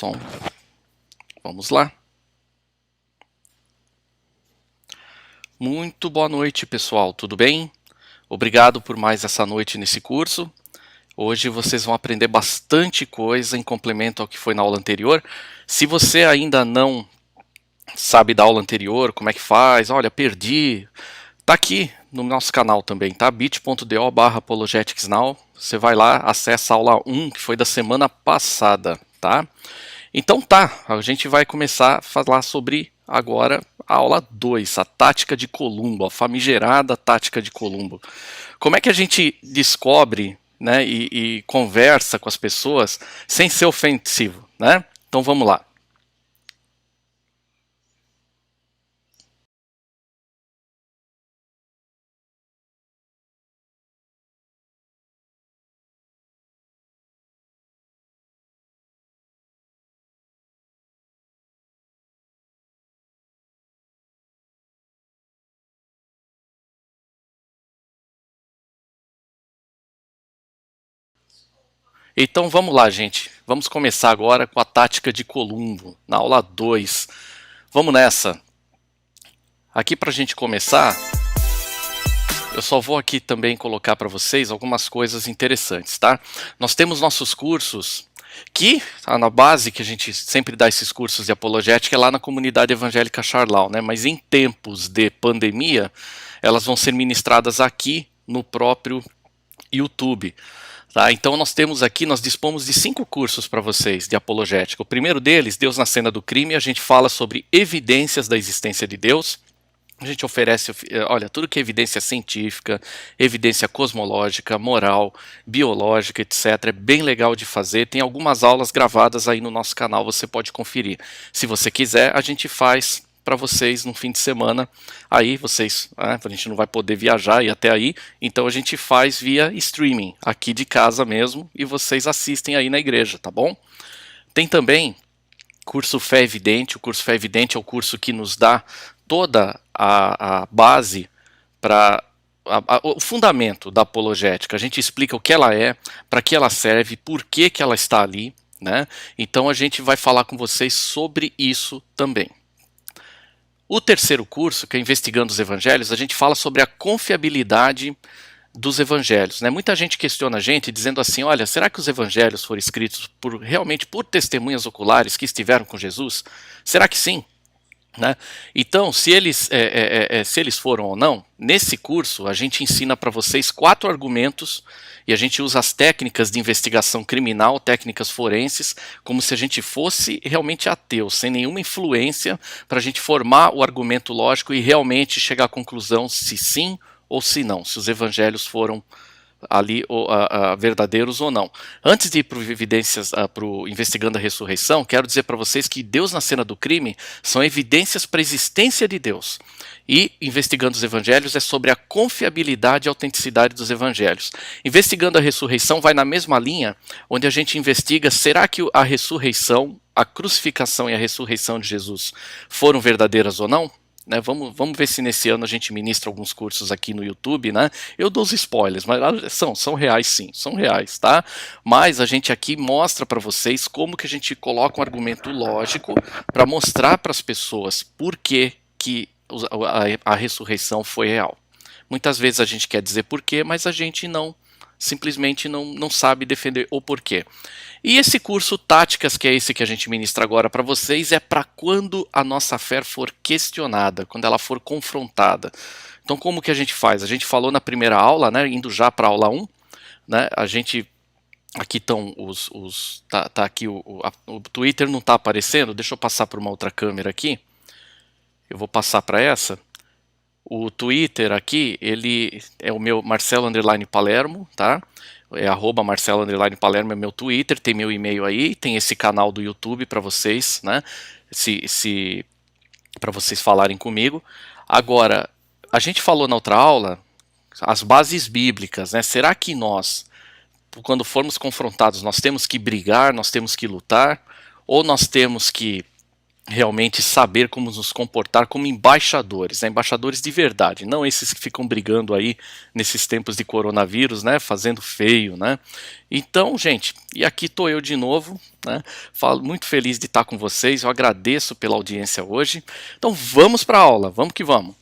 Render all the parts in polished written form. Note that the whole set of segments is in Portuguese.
Som. Vamos lá. Muito boa noite, pessoal. Tudo bem? Obrigado por mais essa noite nesse curso. Hoje vocês vão aprender bastante coisa em complemento ao que foi na aula anterior. Se você ainda não sabe da aula anterior, como é que faz, olha, perdi, tá aqui no nosso canal também, tá? bit.do/apologeticsnow. Você vai lá, acessa a aula 1, que foi da semana passada, tá? Então tá, a gente vai começar a falar sobre agora a aula 2, a tática de Columbo, a famigerada tática de Columbo. Como é que a gente descobre, né, e conversa com as pessoas sem ser ofensivo, né? Então vamos lá. Então vamos lá, gente. Vamos começar agora com a tática de Columbo, na aula 2. Vamos nessa. Aqui para a gente começar, eu só vou aqui também colocar para vocês algumas coisas interessantes, tá? Nós temos nossos cursos que, na base que a gente sempre dá esses cursos de apologética é lá na comunidade evangélica Charlau, né? Mas em tempos de pandemia, elas vão ser ministradas aqui no próprio YouTube. Tá? Então nós dispomos de 5 cursos para vocês de apologética. O primeiro deles, Deus na Cena do Crime, a gente fala sobre evidências da existência de Deus. A gente oferece, olha, tudo que é evidência científica, evidência cosmológica, moral, biológica, etc. É bem legal de fazer. Tem algumas aulas gravadas aí no nosso canal, você pode conferir. Se você quiser, a gente faz para vocês no fim de semana. Aí vocês, a gente não vai poder viajar e até aí, então a gente faz via streaming, aqui de casa mesmo, e vocês assistem aí na igreja, tá bom? Tem também curso Fé Evidente. O curso Fé Evidente é o curso que nos dá toda a base para o fundamento da apologética. A gente explica o que ela é, para que ela serve, por que ela está ali, né? Então a gente vai falar com vocês sobre isso também. O terceiro curso, que é Investigando os Evangelhos, a gente fala sobre a confiabilidade dos evangelhos, né? Muita gente questiona a gente dizendo assim, olha, será que os evangelhos foram escritos realmente por testemunhas oculares que estiveram com Jesus? Será que sim? Né? Então, se eles foram ou não, nesse curso a gente ensina para vocês 4 argumentos e a gente usa as técnicas de investigação criminal, técnicas forenses, como se a gente fosse realmente ateu, sem nenhuma influência, para a gente formar o argumento lógico e realmente chegar à conclusão se sim ou se não, se os evangelhos foram ali verdadeiros ou não. Antes de ir para o Investigando a Ressurreição, quero dizer para vocês que Deus na Cena do Crime são evidências para a existência de Deus. E Investigando os Evangelhos é sobre a confiabilidade e autenticidade dos Evangelhos. Investigando a Ressurreição vai na mesma linha, onde a gente investiga, será que a ressurreição, a crucificação e a ressurreição de Jesus foram verdadeiras ou não? Né, vamos ver se nesse ano a gente ministra alguns cursos aqui no YouTube, né? Eu dou os spoilers, mas são reais sim, são reais, tá? Mas a gente aqui mostra para vocês como que a gente coloca um argumento lógico para mostrar para as pessoas por que a ressurreição foi real. Muitas vezes a gente quer dizer por quê, mas a gente simplesmente não sabe defender o porquê. E esse curso Táticas, que é esse que a gente ministra agora para vocês, é para quando a nossa fé for questionada, quando ela for confrontada. Então como que a gente faz? A gente falou na primeira aula, né, indo já para a aula 1, né, a gente... Aqui estão tá aqui o Twitter não está aparecendo, deixa eu passar para uma outra câmera aqui. Eu vou passar para essa. O Twitter aqui, ele é o meu Marcelo _Palermo, tá? É @Marcelo _Palermo é meu Twitter, tem meu e-mail aí, tem esse canal do YouTube para vocês, né? Para vocês falarem comigo. Agora, a gente falou na outra aula as bases bíblicas, né? Será que nós, quando formos confrontados, nós temos que brigar, nós temos que lutar, ou nós temos que realmente saber como nos comportar como embaixadores, né? Embaixadores de verdade, não esses que ficam brigando aí nesses tempos de coronavírus, né? Fazendo feio, né? Então, gente, e aqui estou eu de novo, né? Falo muito feliz de estar com vocês, eu agradeço pela audiência hoje. Então vamos para a aula, vamos que vamos.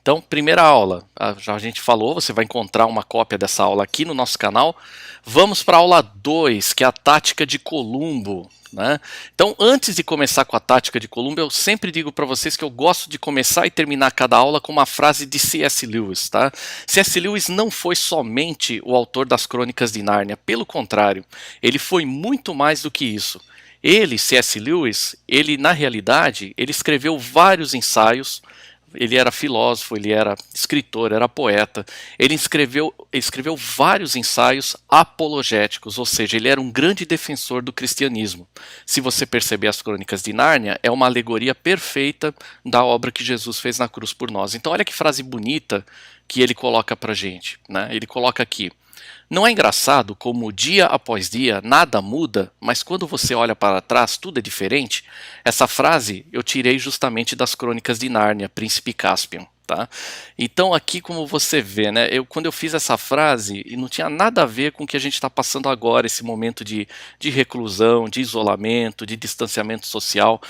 Então, primeira aula, já a gente falou, você vai encontrar uma cópia dessa aula aqui no nosso canal. Vamos para a aula 2, que é a tática de Columbo, né? Então, antes de começar com a tática de Columbo, eu sempre digo para vocês que eu gosto de começar e terminar cada aula com uma frase de C.S. Lewis, tá? C.S. Lewis não foi somente o autor das Crônicas de Nárnia, pelo contrário, ele foi muito mais do que isso. Ele, C.S. Lewis, na realidade, ele escreveu vários ensaios. Ele era filósofo, ele era escritor, era poeta. Ele escreveu vários ensaios apologéticos, ou seja, ele era um grande defensor do cristianismo. Se você perceber as Crônicas de Nárnia, é uma alegoria perfeita da obra que Jesus fez na cruz por nós. Então olha que frase bonita que ele coloca pra gente, né? Ele coloca aqui: não é engraçado como dia após dia nada muda, mas quando você olha para trás tudo é diferente? Essa frase eu tirei justamente das Crônicas de Nárnia, Príncipe Caspian. Tá? Então aqui, como você vê, né, quando eu fiz essa frase, e não tinha nada a ver com o que a gente está passando agora, esse momento de reclusão, de isolamento, de distanciamento social,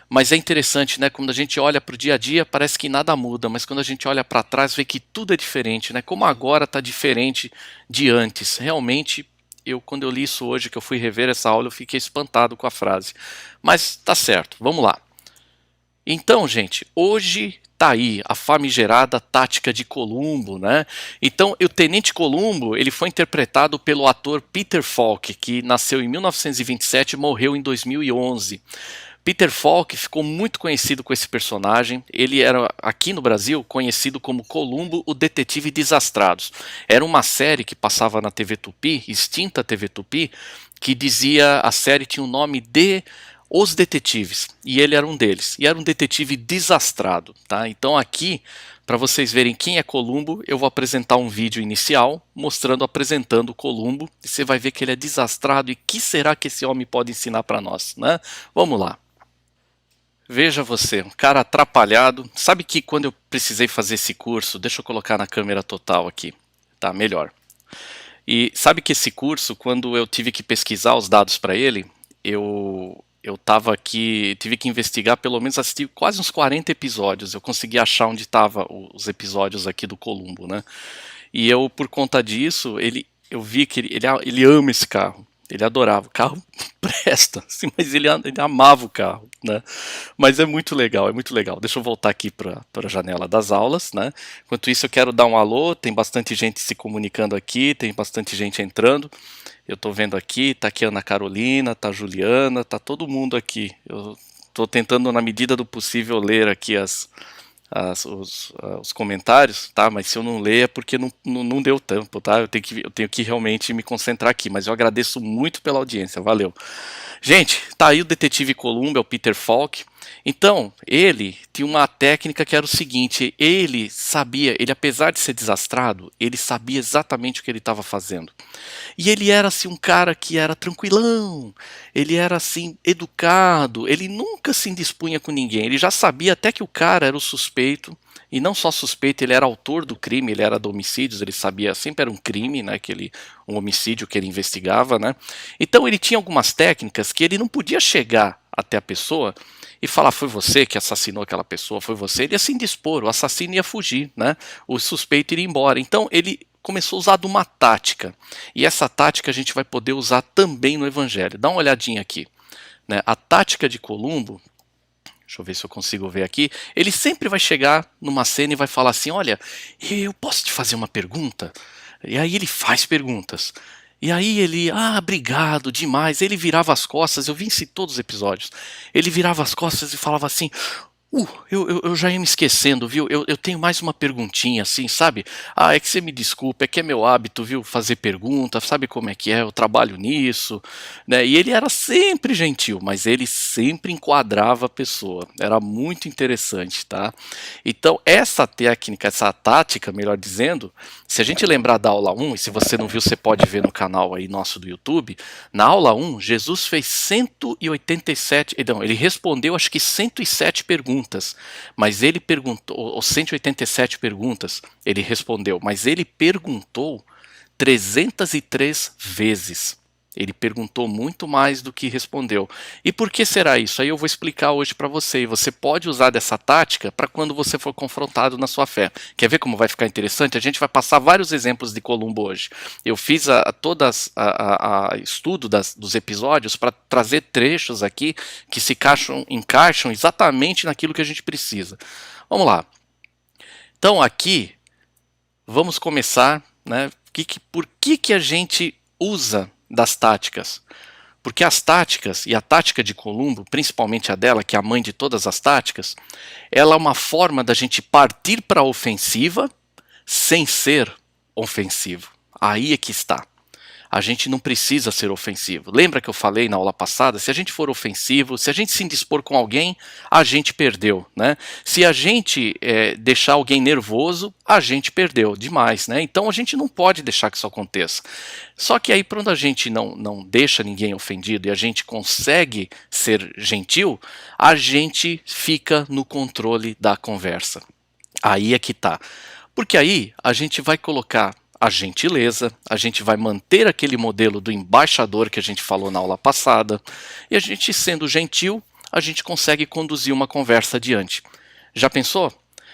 mas é interessante, né, quando a gente olha para o dia a dia, parece que nada muda, mas quando a gente olha para trás, vê que tudo é diferente, né, como agora está diferente de antes. Realmente, quando eu li isso hoje, que eu fui rever essa aula, eu fiquei espantado com a frase. Mas tá certo, vamos lá. Então, gente, hoje tá aí a famigerada tática de Columbo, né? Então, o Tenente Columbo, ele foi interpretado pelo ator Peter Falk, que nasceu em 1927 e morreu em 2011. Peter Falk ficou muito conhecido com esse personagem. Ele era, aqui no Brasil, conhecido como Columbo, o Detetive Desastrados. Era uma série que passava na TV Tupi, extinta TV Tupi, que dizia, a série tinha o nome de Os Detetives, e ele era um deles, e era um detetive desastrado, tá? Então aqui, para vocês verem quem é Columbo, eu vou apresentar um vídeo inicial, apresentando Columbo, e você vai ver que ele é desastrado, e que será que esse homem pode ensinar para nós, né? Vamos lá. Veja você, um cara atrapalhado. Sabe que quando eu precisei fazer esse curso, deixa eu colocar na câmera total aqui, tá, melhor. E sabe que esse curso, quando eu tive que pesquisar os dados para ele, eu tava aqui, tive que investigar, pelo menos assisti quase uns 40 episódios. Eu consegui achar onde estavam os episódios aqui do Columbo, né? E eu, por conta disso, eu vi que ele ama esse carro. Ele adorava. O carro presta, assim, mas ele amava o carro, né? Mas é muito legal, é muito legal. Deixa eu voltar aqui para a janela das aulas, né? Enquanto isso, eu quero dar um alô. Tem bastante gente se comunicando aqui, tem bastante gente entrando. Eu estou vendo aqui, tá aqui a Ana Carolina, tá a Juliana, tá todo mundo aqui. Eu estou tentando, na medida do possível, ler aqui os comentários, tá? Mas se eu não ler é porque não deu tempo, tá? Eu tenho que realmente me concentrar aqui, mas eu agradeço muito pela audiência, valeu. Gente, tá aí o Detetive Columbo, é o Peter Falk. Então, ele tinha uma técnica que era o seguinte, ele apesar de ser desastrado, ele sabia exatamente o que ele estava fazendo. E ele era assim um cara que era tranquilão, ele era assim educado, ele nunca se indispunha com ninguém, ele já sabia até que o cara era o suspeito, e não só suspeito, ele era autor do crime, ele era do homicídios, ele sabia, sempre era um crime, né, um homicídio que ele investigava, né. Então ele tinha algumas técnicas que ele não podia chegar até a pessoa e falar, foi você que assassinou aquela pessoa, foi você, ele ia se indispor, o assassino ia fugir, né, o suspeito iria embora. Então ele começou a usar uma tática, e essa tática a gente vai poder usar também no Evangelho. Dá uma olhadinha aqui, né? A tática de Columbo, deixa eu ver se eu consigo ver aqui, ele sempre vai chegar numa cena e vai falar assim, olha, eu posso te fazer uma pergunta? E aí ele faz perguntas. E aí ele, obrigado demais. Ele virava as costas, eu vi isso em todos os episódios. Ele virava as costas e falava assim, eu já ia me esquecendo, viu? Eu tenho mais uma perguntinha, assim, sabe? É que você me desculpa, é que é meu hábito, viu? Fazer pergunta, sabe como é que é? Eu trabalho nisso, né? E ele era sempre gentil, mas ele sempre enquadrava a pessoa. Era muito interessante, tá? Então, essa técnica, essa tática, melhor dizendo, se a gente lembrar da aula 1, e se você não viu, você pode ver no canal aí nosso do YouTube, na aula 1, Jesus fez 187, não, ele respondeu acho que 107 perguntas, mas ele perguntou, ou 187 perguntas, ele respondeu, mas ele perguntou 303 vezes. Ele perguntou muito mais do que respondeu. E por que será isso? Aí eu vou explicar hoje para você. E você pode usar dessa tática para quando você for confrontado na sua fé. Quer ver como vai ficar interessante? A gente vai passar vários exemplos de Columbo hoje. Eu fiz estudo dos episódios para trazer trechos aqui que se encaixam exatamente naquilo que a gente precisa. Vamos lá. Então aqui, vamos começar, né? Por que a gente usa das táticas? Porque as táticas, e a tática de Columbo, principalmente a dela, que é a mãe de todas as táticas, ela é uma forma da gente partir para a ofensiva sem ser ofensivo. Aí é que está. A gente não precisa ser ofensivo. Lembra que eu falei na aula passada? Se a gente for ofensivo, se a gente se indispor com alguém, a gente perdeu, né? Se a gente deixar alguém nervoso, a gente perdeu demais, né? Então a gente não pode deixar que isso aconteça. Só que aí, quando a gente não deixa ninguém ofendido e a gente consegue ser gentil, a gente fica no controle da conversa. Aí é que tá. Porque aí a gente vai colocar a gentileza, a gente vai manter aquele modelo do embaixador que a gente falou na aula passada, e a gente sendo gentil, a gente consegue conduzir uma conversa adiante. Já pensou?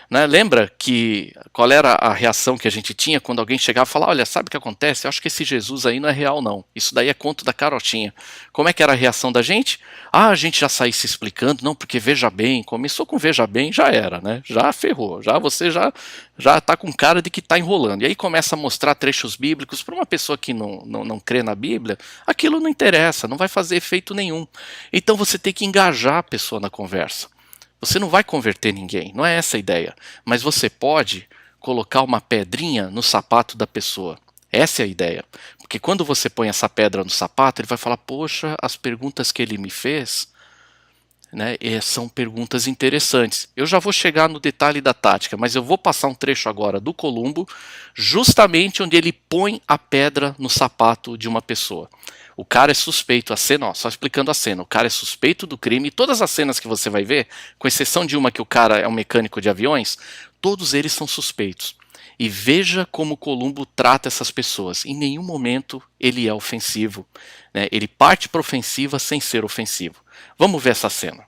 Né? Lembra que qual era a reação que a gente tinha quando alguém chegava e falava, olha, sabe o que acontece? Eu acho que esse Jesus aí não é real não, isso daí é conto da carotinha. Como é que era a reação da gente? Ah, a gente já saía se explicando, não, porque veja bem, começou com veja bem, já era, né? Já ferrou, já você já tá com cara de que tá enrolando. E aí começa a mostrar trechos bíblicos para uma pessoa que não crê na Bíblia, aquilo não interessa, não vai fazer efeito nenhum. Então você tem que engajar a pessoa na conversa. Você não vai converter ninguém, não é essa a ideia. Mas você pode colocar uma pedrinha no sapato da pessoa. Essa é a ideia. Porque quando você põe essa pedra no sapato, ele vai falar: poxa, as perguntas que ele me fez, né, são perguntas interessantes. Eu já vou chegar no detalhe da tática, mas eu vou passar um trecho agora do Columbo, justamente onde ele põe a pedra no sapato de uma pessoa. O cara é suspeito, a cena, ó, só explicando a cena, o cara é suspeito do crime, e todas as cenas que você vai ver, com exceção de uma que o cara é um mecânico de aviões, todos eles são suspeitos. E veja como Columbo trata essas pessoas. Em nenhum momento ele é ofensivo, né? Ele parte para ofensiva sem ser ofensivo. Vamos ver essa cena.